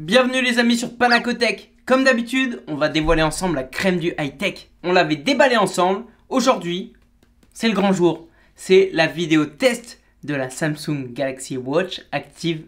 Bienvenue les amis sur Panacotech. Comme d'habitude, on va dévoiler ensemble la crème du high-tech. On l'avait déballé ensemble. Aujourd'hui, c'est le grand jour. C'est la vidéo test de la Samsung Galaxy Watch Active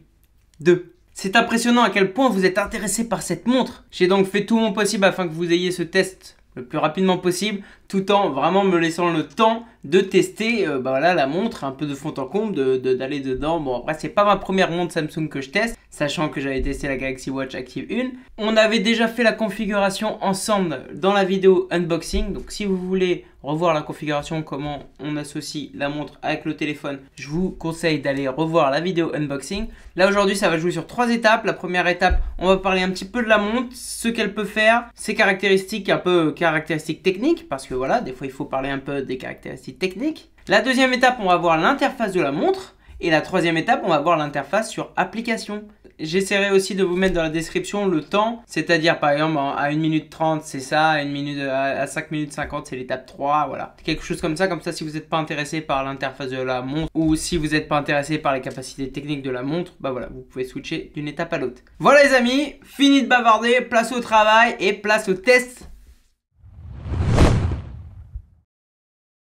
2. C'est impressionnant à quel point vous êtes intéressé par cette montre. J'ai donc fait tout mon possible afin que vous ayez ce test le plus rapidement possible, tout en vraiment me laissant le temps de tester voilà, la montre, un peu de fond en comble, d'aller dedans. Bon, après, c'est pas ma première montre Samsung que je teste, sachant que j'avais testé la Galaxy Watch Active 1. On avait déjà fait la configuration ensemble dans la vidéo unboxing, donc si vous voulez revoir la configuration, comment on associe la montre avec le téléphone, je vous conseille d'aller revoir la vidéo unboxing. Là aujourd'hui ça va jouer sur 3 étapes. La première étape, on va parler un petit peu de la montre, ce qu'elle peut faire, ses caractéristiques, un peu caractéristiques techniques, parce que voilà, des fois il faut parler un peu des caractéristiques techniques. La deuxième étape, on va voir l'interface de la montre. Et la troisième étape, on va voir l'interface sur application. J'essaierai aussi de vous mettre dans la description le temps, c'est-à-dire par exemple à 1 minute 30 c'est ça, à 5 minutes 50 c'est l'étape 3, voilà. Quelque chose comme ça si vous n'êtes pas intéressé par l'interface de la montre ou si vous n'êtes pas intéressé par les capacités techniques de la montre, bah voilà, vous pouvez switcher d'une étape à l'autre. Voilà les amis, fini de bavarder, place au travail et place au test.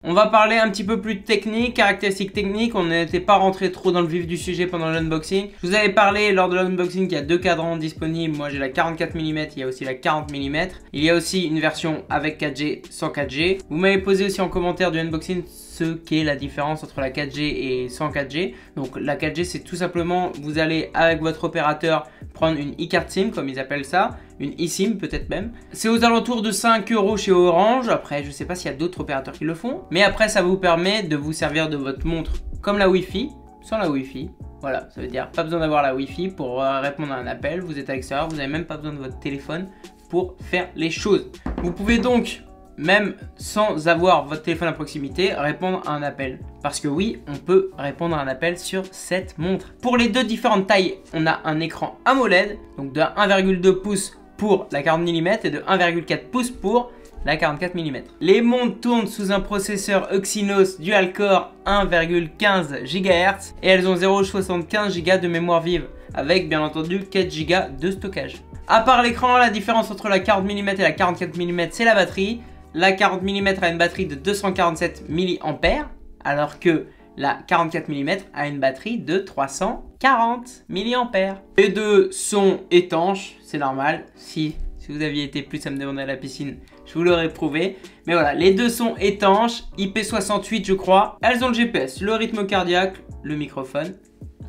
On va parler un petit peu plus technique, caractéristiques techniques. On n'était pas rentré trop dans le vif du sujet pendant l'unboxing. Je vous avais parlé lors de l'unboxing qu'il y a deux cadrans disponibles. Moi j'ai la 44 mm, il y a aussi la 40 mm. Il y a aussi une version avec 4G, sans 4G. Vous m'avez posé aussi en commentaire du unboxing ce qu'est la différence entre la 4G et sans 4G. Donc la 4G c'est tout simplement, vous allez avec votre opérateur prendre une e-card SIM comme ils appellent ça. Une eSIM peut-être même. C'est aux alentours de 5 € chez Orange. Après, je sais pas s'il y a d'autres opérateurs qui le font. Mais après, ça vous permet de vous servir de votre montre comme la Wi-Fi, sans la Wi-Fi. Voilà, ça veut dire pas besoin d'avoir la Wi-Fi pour répondre à un appel. Vous êtes à l'extérieur, vous n'avez même pas besoin de votre téléphone pour faire les choses. Vous pouvez donc, même sans avoir votre téléphone à proximité, répondre à un appel. Parce que oui, on peut répondre à un appel sur cette montre. Pour les deux différentes tailles, on a un écran AMOLED, donc de 1,2 pouces pour la 40 mm et de 1,4 pouces pour la 44 mm. Les montres tournent sous un processeur Exynos dual-core 1,15 GHz et elles ont 0,75 Go de mémoire vive avec bien entendu 4 Go de stockage. À part l'écran, la différence entre la 40 mm et la 44 mm c'est la batterie. La 40 mm a une batterie de 247 mAh alors que la 44 mm a une batterie de 340 mAh. Les deux sont étanches, c'est normal. Si vous aviez été plus à me demander à la piscine, je vous l'aurais prouvé. Mais voilà, les deux sont étanches, IP68 je crois. Elles ont le GPS, le rythme cardiaque, le microphone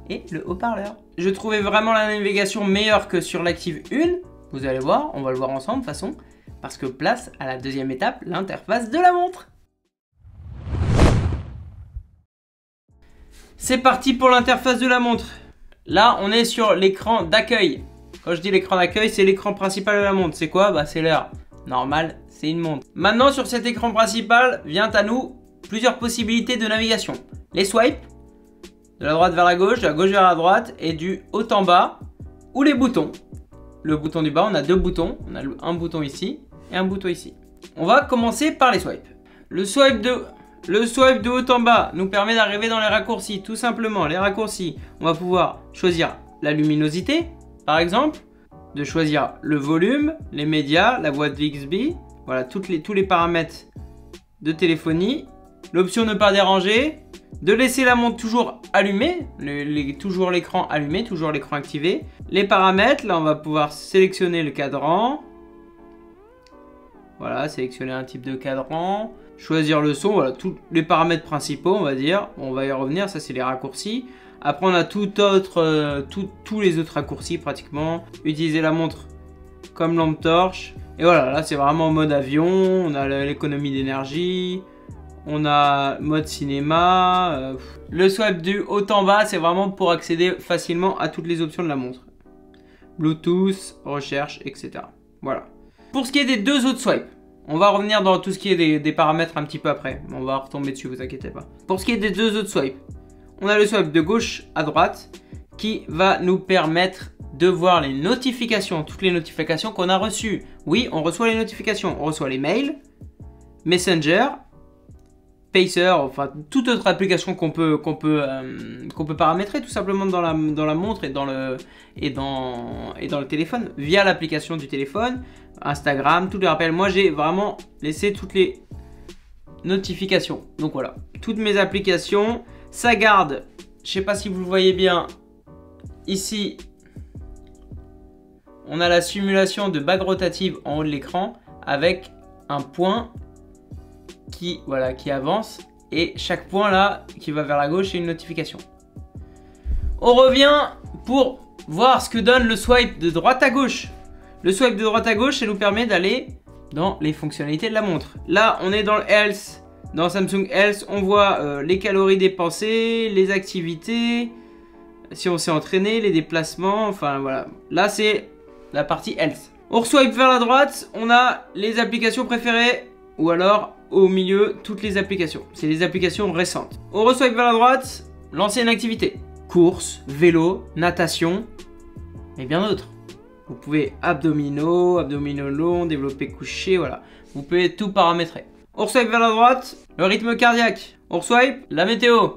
et le haut-parleur. Je trouvais vraiment la navigation meilleure que sur l'Active 1. Vous allez voir, on va le voir ensemble de toute façon. Parce que place à la deuxième étape, l'interface de la montre. C'est parti pour l'interface de la montre. Là, on est sur l'écran d'accueil. Quand je dis l'écran d'accueil, c'est l'écran principal de la montre. C'est quoi? Bah, c'est l'heure. Normal, c'est une montre. Maintenant, sur cet écran principal, vient à nous plusieurs possibilités de navigation. Les swipes, de la droite vers la gauche, de la gauche vers la droite, et du haut en bas, ou les boutons. Le bouton du bas, on a deux boutons. On a un bouton ici et un bouton ici. On va commencer par les swipes. Le swipe de haut en bas nous permet d'arriver dans les raccourcis, tout simplement. Les raccourcis, on va pouvoir choisir la luminosité, par exemple, de choisir le volume, les médias, la voix de Bixby, voilà, tous les paramètres de téléphonie, l'option ne pas déranger, de laisser la montre toujours allumée, toujours l'écran allumé, toujours l'écran activé. Les paramètres, là on va pouvoir sélectionner le cadran. Voilà, sélectionner un type de cadran. Choisir le son, voilà, tous les paramètres principaux, on va dire. On va y revenir, ça c'est les raccourcis. Après, on a tous les autres raccourcis pratiquement. Utiliser la montre comme lampe torche. Et voilà, là c'est vraiment mode avion. On a l'économie d'énergie. On a mode cinéma. Le swipe du haut en bas, c'est vraiment pour accéder facilement à toutes les options de la montre. Bluetooth, recherche, etc. Voilà. Pour ce qui est des deux autres swipes, on va revenir dans tout ce qui est des paramètres un petit peu après. On va retomber dessus, vous inquiétez pas. Pour ce qui est des deux autres swipes, on a le swipe de gauche à droite qui va nous permettre de voir les notifications, toutes les notifications qu'on a reçues. Oui, on reçoit les notifications, on reçoit les mails, Messenger, Pacer, enfin toute autre application qu'on peut paramétrer tout simplement dans la montre et dans le téléphone via l'application du téléphone, Instagram, tous les rappels. Moi j'ai vraiment laissé toutes les notifications. Donc voilà, toutes mes applications, ça garde. Je sais pas si vous le voyez bien ici. On a la simulation de bague rotative en haut de l'écran avec un point qui avance et chaque point là qui va vers la gauche c'est une notification. On revient pour voir ce que donne le swipe de droite à gauche. Le swipe de droite à gauche, ça nous permet d'aller dans les fonctionnalités de la montre. Là, on est dans le Health. Dans Samsung Health, on voit les calories dépensées, les activités, si on s'est entraîné, les déplacements, enfin voilà. Là, c'est la partie Health. On swipe vers la droite, on a les applications préférées ou alors au milieu, toutes les applications. C'est les applications récentes. On re-swipe vers la droite, l'ancienne activité. Course, vélo, natation et bien d'autres. Vous pouvez abdominaux longs, développé couché, voilà. Vous pouvez tout paramétrer. On swipe vers la droite, le rythme cardiaque. On swipe la météo.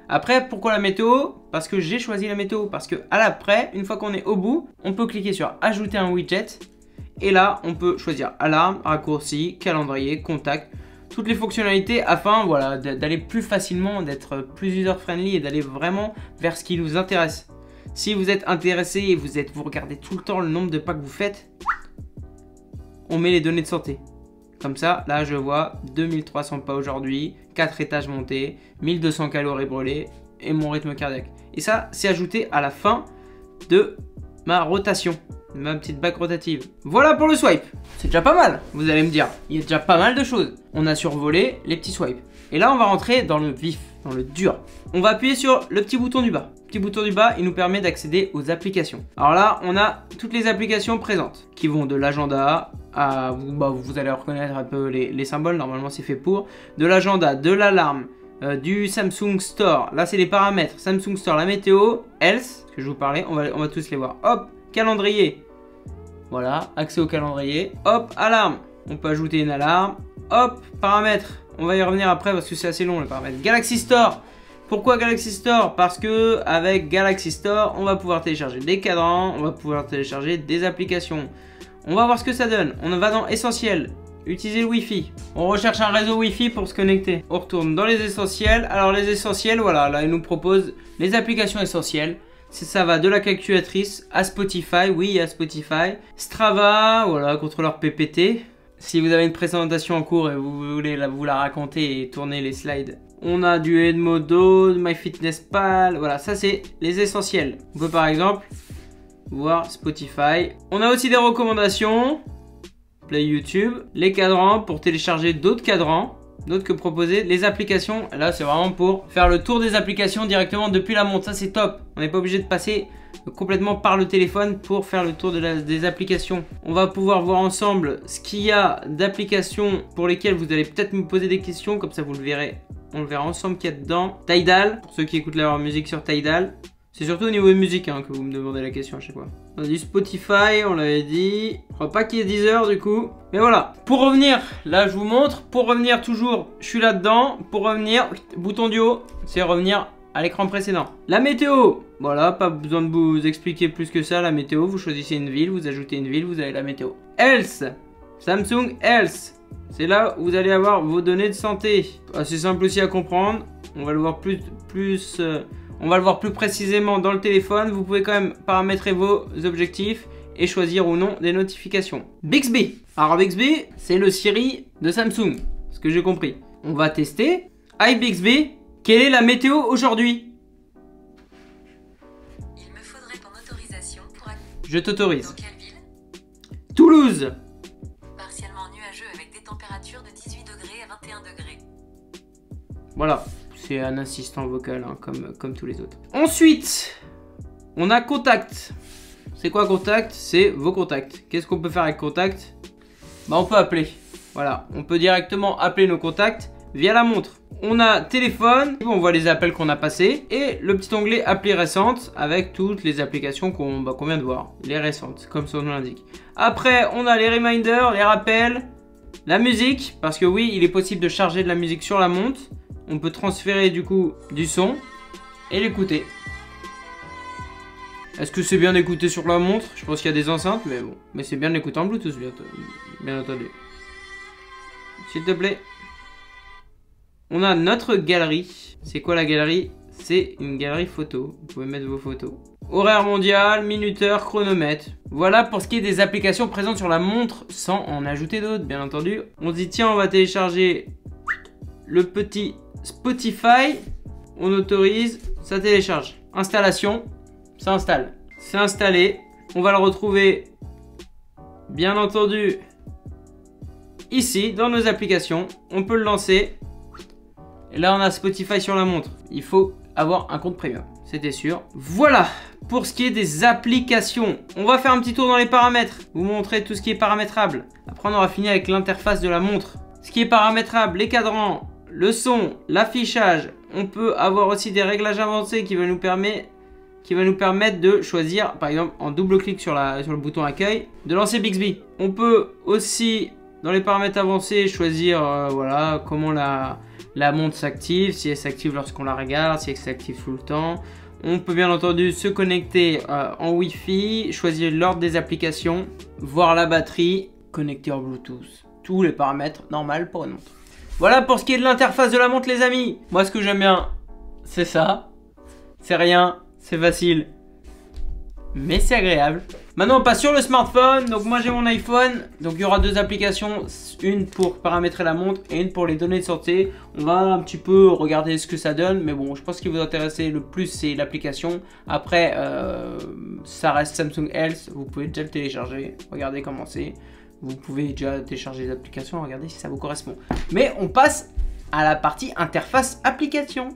Après, pourquoi la météo? Parce que j'ai choisi la météo. Parce que à l'après, une fois qu'on est au bout, on peut cliquer sur ajouter un widget. Et là, on peut choisir alarme, raccourci, calendrier, contact. Toutes les fonctionnalités afin voilà, d'aller plus facilement, d'être plus user-friendly et d'aller vraiment vers ce qui nous intéresse. Si vous êtes intéressé et vous regardez tout le temps le nombre de pas que vous faites, on met les données de santé. Comme ça, là je vois 2300 pas aujourd'hui, 4 étages montés, 1200 calories brûlées et mon rythme cardiaque. Et ça, c'est ajouté à la fin de ma rotation, ma petite bague rotative. Voilà pour le swipe. C'est déjà pas mal, vous allez me dire. Il y a déjà pas mal de choses. On a survolé les petits swipes. Et là, on va rentrer dans le vif, dans le dur. On va appuyer sur le petit bouton du bas. Le petit bouton du bas, il nous permet d'accéder aux applications. Alors là, on a toutes les applications présentes qui vont de l'agenda à... vous allez reconnaître un peu les symboles, normalement c'est fait pour. De l'agenda, de l'alarme, du Samsung Store. Là, c'est les paramètres. Samsung Store, la météo, Health, que je vous parlais, on va tous les voir. Hop, calendrier. Voilà, accès au calendrier. Hop, alarme. On peut ajouter une alarme. Hop, paramètres. On va y revenir après parce que c'est assez long les paramètres. Galaxy Store. Pourquoi Galaxy Store? Parce que avec Galaxy Store, on va pouvoir télécharger des cadrans, on va pouvoir télécharger des applications. On va voir ce que ça donne. On va dans Essentiel. Utiliser le Wi-Fi. On recherche un réseau Wi-Fi pour se connecter. On retourne dans les essentiels. Alors les essentiels, voilà, là il nous propose les applications essentielles. Ça va de la calculatrice à Spotify, oui à Spotify. Strava, voilà, contrôleur PPT. Si vous avez une présentation en cours et vous voulez vous la raconter et tourner les slides. On a du Edmodo, MyFitnessPal, voilà, ça c'est les essentiels. On peut par exemple voir Spotify. On a aussi des recommandations, Play YouTube, les cadrans pour télécharger d'autres cadrans, d'autres que proposer, les applications. Là c'est vraiment pour faire le tour des applications directement depuis la montre, ça c'est top. On n'est pas obligé de passer complètement par le téléphone pour faire le tour des applications. On va pouvoir voir ensemble ce qu'il y a d'applications pour lesquelles vous allez peut-être me poser des questions, comme ça vous le verrez. On le verra ensemble qu'il y a dedans. Tidal, pour ceux qui écoutent la musique sur Tidal. C'est surtout au niveau de musique hein, que vous me demandez la question à chaque fois. On a du Spotify, on l'avait dit. Je crois pas qu'il y ait Deezer du coup. Mais voilà. Pour revenir, là je vous montre. Pour revenir toujours, je suis là-dedans. Pour revenir, bouton du haut, c'est revenir à l'écran précédent. La météo. Voilà, pas besoin de vous expliquer plus que ça. La météo, vous choisissez une ville, vous ajoutez une ville, vous avez la météo. Health. Samsung Health. C'est là où vous allez avoir vos données de santé. Assez simple aussi à comprendre. On va le voir on va le voir plus précisément dans le téléphone. Vous pouvez quand même paramétrer vos objectifs et choisir ou non des notifications. Bixby. Alors Bixby, c'est le Siri de Samsung, ce que j'ai compris. On va tester. Hi Bixby, quelle est la météo aujourd'hui? Il me faudrait ton autorisation pour... Je t'autorise. Dans quelle ville? Toulouse. Partiellement nuageux avec des températures de 18 degrés à 21 degrés. Voilà. C'est un assistant vocal hein, comme tous les autres. Ensuite, on a contact. C'est quoi contact? C'est vos contacts. Qu'est-ce qu'on peut faire avec contact? Bah, on peut appeler. Voilà, on peut directement appeler nos contacts via la montre. On a téléphone, on voit les appels qu'on a passés et le petit onglet appli récentes avec toutes les applications qu'on vient de voir, les récentes, comme son nom l'indique. Après, on a les reminders, les rappels, La musique, parce que oui, il est possible de charger de la musique sur la montre. On peut transférer du coup du son et l'écouter. Est-ce que c'est bien d'écouter sur la montre? Je pense qu'il y a des enceintes, mais bon. Mais c'est bien d'écouter en Bluetooth, bien entendu. S'il te plaît. On a notre galerie. C'est quoi la galerie? C'est une galerie photo. Vous pouvez mettre vos photos. Horaire mondial, minuteur, chronomètre. Voilà pour ce qui est des applications présentes sur la montre sans en ajouter d'autres, bien entendu. On se dit tiens, on va télécharger le petit Spotify. On autorise, ça télécharge. Installation, ça installe. C'est installé. On va le retrouver, bien entendu, ici, dans nos applications. On peut le lancer. Et là, on a Spotify sur la montre. Il faut avoir un compte premium, c'était sûr. Voilà, pour ce qui est des applications. On va faire un petit tour dans les paramètres. Vous montrer tout ce qui est paramétrable. Après, on aura fini avec l'interface de la montre. Ce qui est paramétrable, les cadrans, le son, l'affichage. On peut avoir aussi des réglages avancés qui vont nous permettre de choisir, par exemple, en double-clic sur le bouton accueil, de lancer Bixby. On peut aussi, dans les paramètres avancés, choisir voilà, comment la montre s'active, si elle s'active lorsqu'on la regarde, si elle s'active tout le temps. On peut bien entendu se connecter en Wi-Fi, choisir l'ordre des applications, voir la batterie, connecter en Bluetooth. Tous les paramètres normaux pour une montre. Voilà pour ce qui est de l'interface de la montre, les amis. Moi, ce que j'aime bien, c'est ça. C'est rien, c'est facile, mais c'est agréable. Maintenant, on passe sur le smartphone. Donc, moi, j'ai mon iPhone. Donc, il y aura deux applications. Une pour paramétrer la montre et une pour les données de santé. On va un petit peu regarder ce que ça donne. Mais bon, je pense qu'il vous intéresser le plus, c'est l'application. Après, ça reste Samsung Health. Vous pouvez déjà le télécharger. Regardez comment c'est. Vous pouvez déjà télécharger l'application. Regardez si ça vous correspond. Mais on passe à la partie interface application.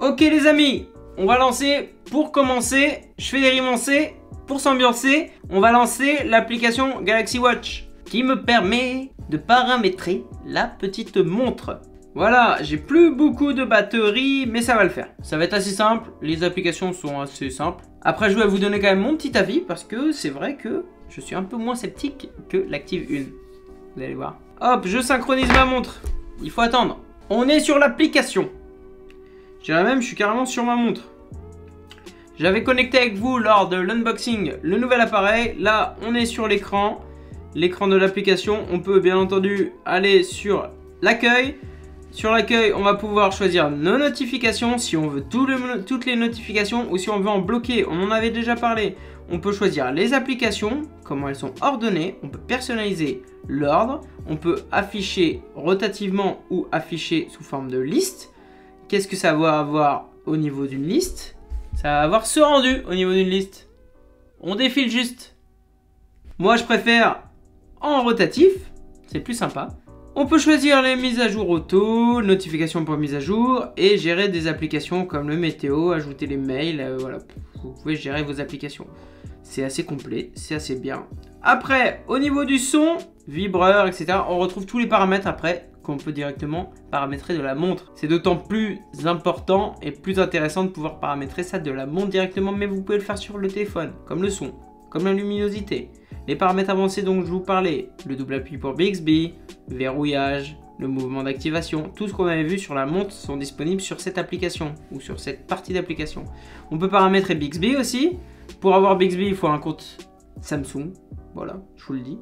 Ok les amis, on va lancer, pour commencer, je fais des rimancés, pour s'ambiancer, on va lancer l'application Galaxy Watch qui me permet de paramétrer la petite montre. Voilà, j'ai plus beaucoup de batterie, mais ça va le faire. Ça va être assez simple, les applications sont assez simples. Après, je vais vous donner quand même mon petit avis parce que c'est vrai que je suis un peu moins sceptique que l'Active 1. Vous allez voir. Hop, je synchronise ma montre. Il faut attendre. On est sur l'application. Je dirais même, je suis carrément sur ma montre. J'avais connecté avec vous lors de l'unboxing le nouvel appareil. Là, on est sur l'écran. L'écran de l'application. On peut bien entendu aller sur l'accueil. Sur l'accueil, on va pouvoir choisir nos notifications. Si on veut toutes les notifications ou si on veut en bloquer. On en avait déjà parlé. On peut choisir les applications, comment elles sont ordonnées. On peut personnaliser l'ordre. On peut afficher rotativement ou afficher sous forme de liste. Qu'est-ce que ça va avoir au niveau d'une liste? Ça va avoir ce rendu au niveau d'une liste. On défile juste. Moi, je préfère en rotatif. C'est plus sympa. On peut choisir les mises à jour auto, notifications pour mise à jour et gérer des applications comme le météo, ajouter les mails. Voilà, vous pouvez gérer vos applications. C'est assez complet, c'est assez bien. Après, au niveau du son, vibreur, etc., on retrouve tous les paramètres après qu'on peut directement paramétrer de la montre. C'est d'autant plus important et plus intéressant de pouvoir paramétrer ça de la montre directement, mais vous pouvez le faire sur le téléphone, comme le son, comme la luminosité. Les paramètres avancés dont je vous parlais, le double appui pour Bixby, verrouillage, le mouvement d'activation, tout ce qu'on avait vu sur la montre sont disponibles sur cette application ou sur cette partie d'application. On peut paramétrer Bixby aussi. Pour avoir Bixby, il faut un compte Samsung, voilà, je vous le dis.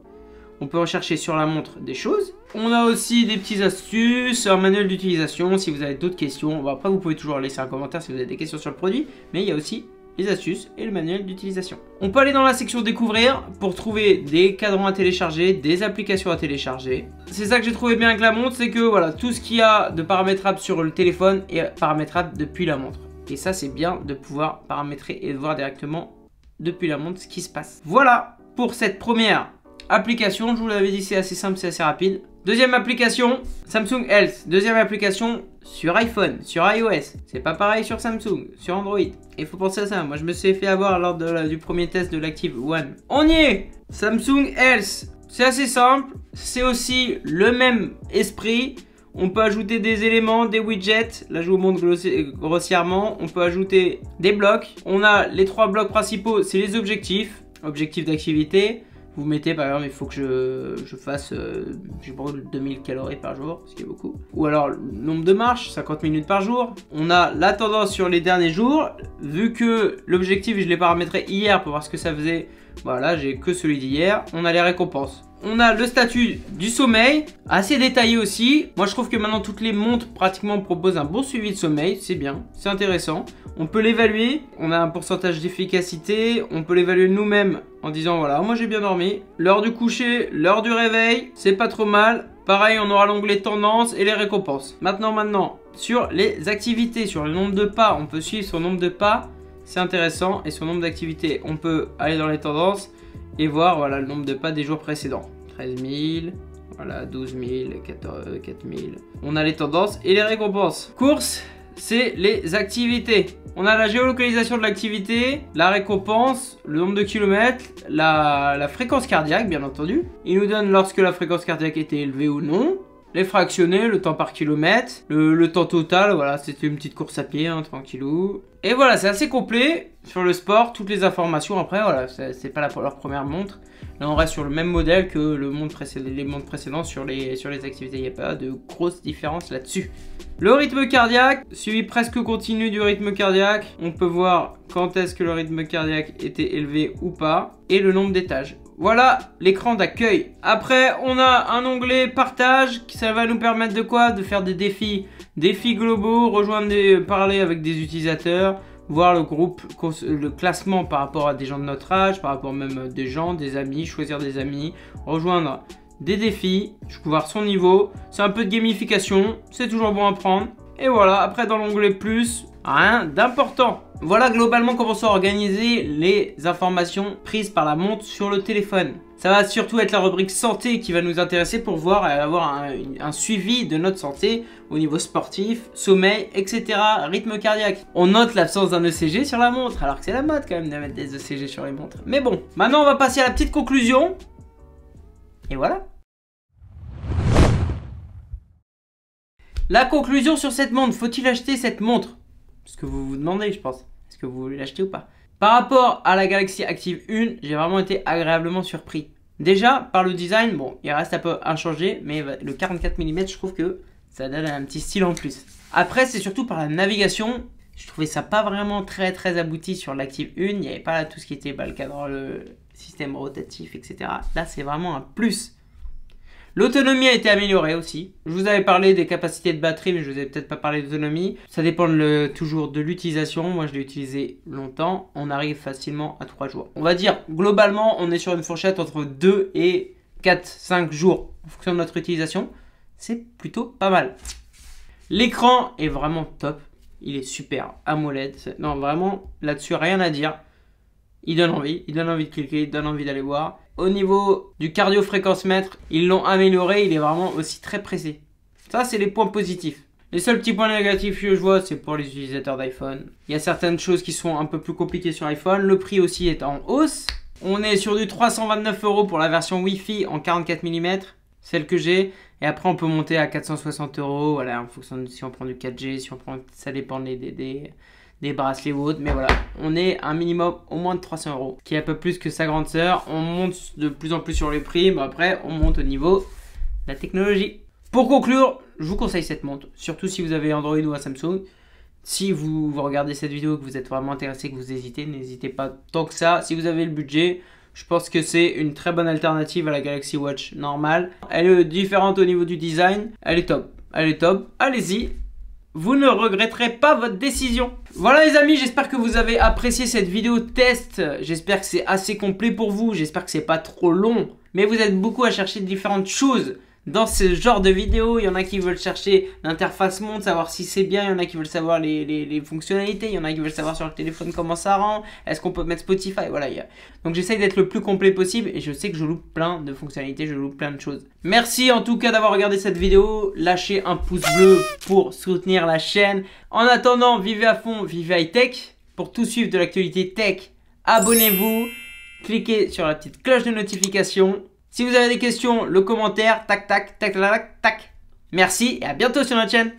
On peut rechercher sur la montre des choses. On a aussi des petites astuces, un manuel d'utilisation si vous avez d'autres questions. Bon, après, vous pouvez toujours laisser un commentaire si vous avez des questions sur le produit. Mais il y a aussi les astuces et le manuel d'utilisation. On peut aller dans la section découvrir pour trouver des cadrans à télécharger, des applications à télécharger. C'est ça que j'ai trouvé bien avec la montre, c'est que voilà, tout ce qu'il y a de paramétrable sur le téléphone est paramétrable depuis la montre. Et ça, c'est bien de pouvoir paramétrer et de voir directement depuis la montre ce qui se passe. Voilà pour cette première application, je vous l'avais dit, c'est assez simple, c'est assez rapide. Deuxième application, Samsung Health. Deuxième application sur iPhone, sur iOS. C'est pas pareil sur Samsung, sur Android. Il faut penser à ça. Moi, je me suis fait avoir lors du premier test de l'Active One. On y est. Samsung Health. C'est assez simple. C'est aussi le même esprit. On peut ajouter des éléments, des widgets. Là, je vous montre grossièrement. On peut ajouter des blocs. On a les trois blocs principaux, c'est les objectifs. Objectifs d'activité. Vous mettez par exemple, il faut que je fasse, je brûle 2000 calories par jour, ce qui est beaucoup. Ou alors le nombre de marches, 50 minutes par jour. On a la tendance sur les derniers jours. Vu que l'objectif, je l'ai paramétré hier pour voir ce que ça faisait. Voilà, j'ai que celui d'hier. On a les récompenses. On a le statut du sommeil, assez détaillé aussi. Moi, je trouve que maintenant, toutes les montres pratiquement proposent un bon suivi de sommeil. C'est bien, c'est intéressant. On peut l'évaluer. On a un pourcentage d'efficacité. On peut l'évaluer nous-mêmes en disant, voilà, moi j'ai bien dormi. L'heure du coucher, l'heure du réveil, c'est pas trop mal. Pareil, on aura l'onglet tendance et les récompenses. Maintenant, sur les activités, sur le nombre de pas, on peut suivre son nombre de pas. C'est intéressant. Et son nombre d'activités, on peut aller dans les tendances et voir voilà, le nombre de pas des jours précédents. 13 000, voilà, 12 000, 4 000. On a les tendances et les récompenses. Course, c'est les activités. On a la géolocalisation de l'activité, la récompense, le nombre de kilomètres, la fréquence cardiaque, bien entendu. Il nous donne lorsque la fréquence cardiaque était élevée ou non. Les fractionnés, le temps par kilomètre, le temps total, voilà, c'était une petite course à pied, hein, tranquillou. Et voilà, c'est assez complet sur le sport, toutes les informations. Après, voilà, c'est pas leur première montre. Là, on reste sur le même modèle que les montres précédentes sur les activités. Il n'y a pas de grosse différence là-dessus. Le rythme cardiaque, suivi presque continu du rythme cardiaque. On peut voir quand est-ce que le rythme cardiaque était élevé ou pas. Et le nombre d'étages. Voilà l'écran d'accueil. Après, on a un onglet partage. Ça va nous permettre de quoi? De faire des défis. Défis globaux, parler avec des utilisateurs. Voir le groupe, le classement par rapport à des gens de notre âge. Par rapport même des gens, des amis. Choisir des amis. Rejoindre des défis. Voir son niveau. C'est un peu de gamification. C'est toujours bon à prendre. Et voilà, après dans l'onglet plus, rien d'important. Voilà globalement comment sont organisées les informations prises par la montre sur le téléphone. Ça va surtout être la rubrique santé qui va nous intéresser pour voir et avoir un suivi de notre santé au niveau sportif, sommeil, etc. Rythme cardiaque. On note l'absence d'un ECG sur la montre, alors que c'est la mode quand même de mettre des ECG sur les montres. Mais bon, maintenant on va passer à la petite conclusion. Et voilà. La conclusion sur cette montre, faut-il acheter cette montre? Ce que vous vous demandez, je pense. Est-ce que vous voulez l'acheter ou pas? Par rapport à la Galaxy Active 1, j'ai vraiment été agréablement surpris. Déjà, par le design, bon, il reste un peu inchangé, mais le 44 mm, je trouve que ça donne un petit style en plus. Après, c'est surtout par la navigation. Je trouvais ça pas vraiment très abouti sur l'Active 1. Il n'y avait pas tout ce qui était le cadre, le système rotatif, etc. Là, c'est vraiment un plus. L'autonomie a été améliorée aussi. Je vous avais parlé des capacités de batterie, mais je vous avais peut-être pas parlé d'autonomie. Ça dépend toujours de l'utilisation. Moi, je l'ai utilisé longtemps. On arrive facilement à 3 jours. On va dire, globalement, on est sur une fourchette entre 2 et 4-5 jours en fonction de notre utilisation. C'est plutôt pas mal. L'écran est vraiment top. Il est super. AMOLED. Non, vraiment, là-dessus, rien à dire. Il donne envie de cliquer, il donne envie d'aller voir. Au niveau du cardio-fréquence-mètre, ils l'ont amélioré, il est vraiment aussi très précis. Ça, c'est les points positifs. Les seuls petits points négatifs que je vois, c'est pour les utilisateurs d'iPhone. Il y a certaines choses qui sont un peu plus compliquées sur iPhone. Le prix aussi est en hausse. On est sur du 329 € pour la version Wi-Fi en 44 mm, celle que j'ai. Et après, on peut monter à 460 €, voilà, en fonction de si on prend du 4G, si on prend, ça dépend des bracelets ou autres, mais voilà, on est un minimum au moins de 300 €, qui est un peu plus que sa grande sœur. On monte de plus en plus sur les prix, mais après on monte au niveau de la technologie. Pour conclure, je vous conseille cette montre, surtout si vous avez Android ou un Samsung. Si vous regardez cette vidéo et que vous êtes vraiment intéressé, que vous hésitez, n'hésitez pas tant que ça. Si vous avez le budget, je pense que c'est une très bonne alternative à la Galaxy Watch normale. Elle est différente au niveau du design, elle est top, allez-y. Vous ne regretterez pas votre décision. Voilà les amis, j'espère que vous avez apprécié cette vidéo test. J'espère que c'est assez complet pour vous. J'espère que c'est pas trop long. Mais vous êtes beaucoup à chercher différentes choses dans ce genre de vidéo. Il y en a qui veulent chercher l'interface montre, savoir si c'est bien. Il y en a qui veulent savoir les fonctionnalités. Il y en a qui veulent savoir sur le téléphone comment ça rend. Est-ce qu'on peut mettre Spotify? Voilà. Donc j'essaye d'être le plus complet possible. Et je sais que je loupe plein de fonctionnalités. Je loupe plein de choses. Merci en tout cas d'avoir regardé cette vidéo. Lâchez un pouce bleu pour soutenir la chaîne. En attendant, vivez à fond, vivez high tech. Pour tout suivre de l'actualité tech, abonnez-vous. Cliquez sur la petite cloche de notification. Si vous avez des questions, le commentaire, tac. Merci et à bientôt sur notre chaîne.